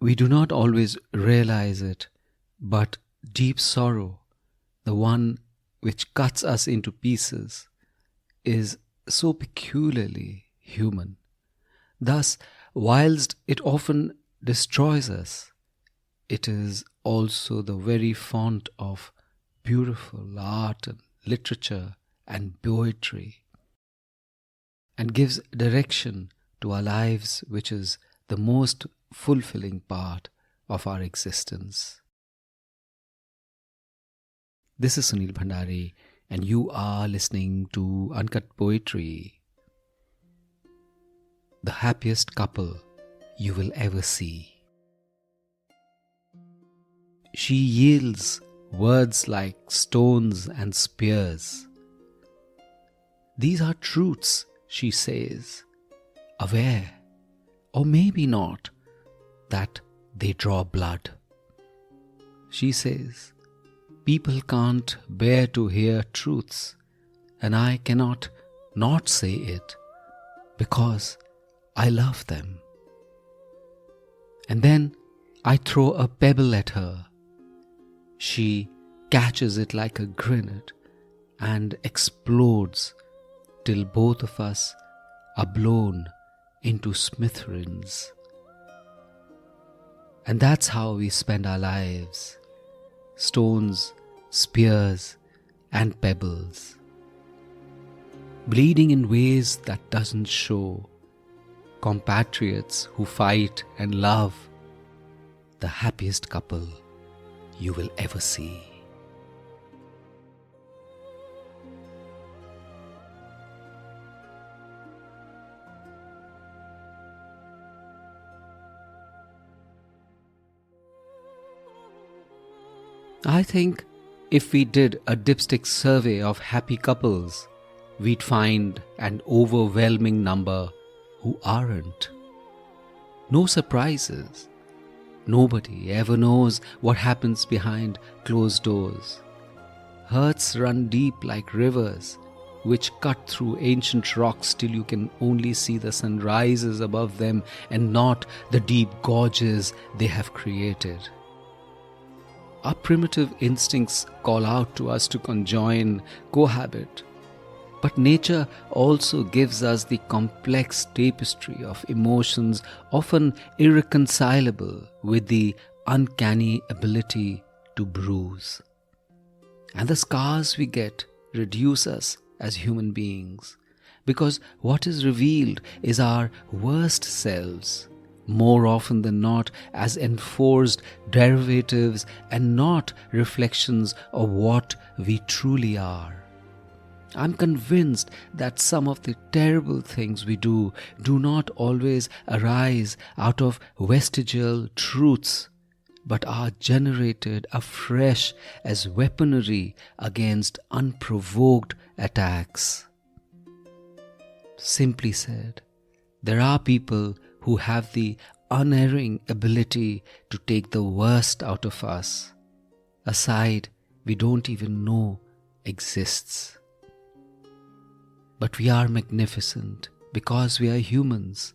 We do not always realize it, but deep sorrow, the one which cuts us into pieces, is so peculiarly human. Thus, whilst it often destroys us, it is also the very font of beautiful art and literature and poetry, and gives direction to our lives, which is the most fulfilling part of our existence. This is Sunil Bhandari, and you are listening to Uncut Poetry. The happiest couple you will ever see. She yields words like stones and spears. These are truths, she says, aware, or maybe not, that they draw blood. She says, people can't bear to hear truths, and I cannot not say it, because I love them. And then I throw a pebble at her. She catches it like a grenade and explodes till both of us are blown into smithereens. And that's how we spend our lives. Stones, spears, and pebbles. Bleeding in ways that doesn't show. Compatriots who fight and love. The happiest couple you will ever see. I think if we did a dipstick survey of happy couples, we'd find an overwhelming number who aren't. No surprises. Nobody ever knows what happens behind closed doors. Hurts run deep like rivers, which cut through ancient rocks till you can only see the sunrises above them and not the deep gorges they have created. Our primitive instincts call out to us to conjoin, cohabit. But nature also gives us the complex tapestry of emotions, often irreconcilable, with the uncanny ability to bruise. And the scars we get reduce us as human beings, because what is revealed is our worst selves, more often than not as enforced derivatives and not reflections of what we truly are. I'm convinced that some of the terrible things we do not always arise out of vestigial truths, but are generated afresh as weaponry against unprovoked attacks. Simply said, there are people who have the unerring ability to take the worst out of us, a side we don't even know exists. But we are magnificent because we are humans.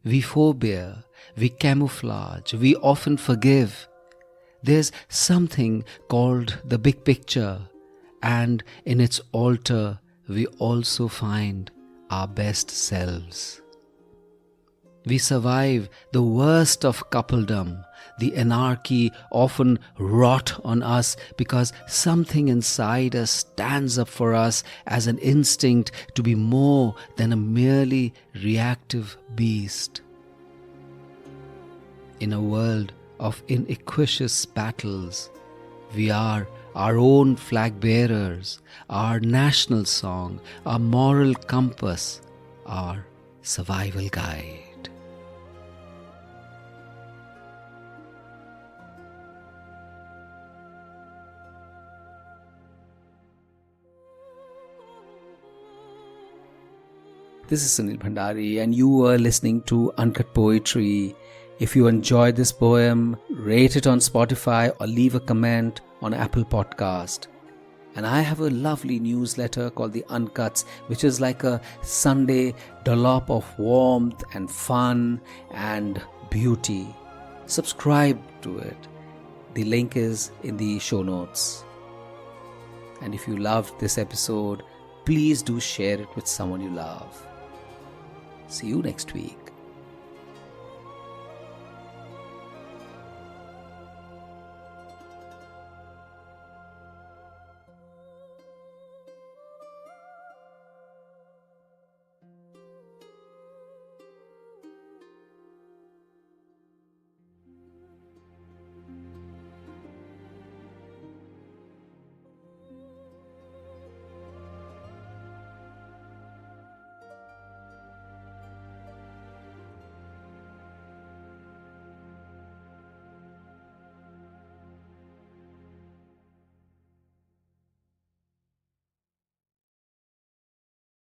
We forbear, we camouflage, we often forgive. There's something called the big picture, and in its altar we also find our best selves. We survive the worst of coupledom, the anarchy often wrought on us because something inside us stands up for us as an instinct to be more than a merely reactive beast. In a world of inequitous battles, we are our own flag bearers, our national song, our moral compass, our survival guide. This is Sunil Bhandari, and you are listening to Uncut Poetry. If you enjoyed this poem, rate it on Spotify or leave a comment on Apple Podcast. And I have a lovely newsletter called The Uncuts, which is like a Sunday dollop of warmth and fun and beauty. subscribe to it. The link is in the show notes. And if you loved this episode, please do share it with someone you love. See you next week.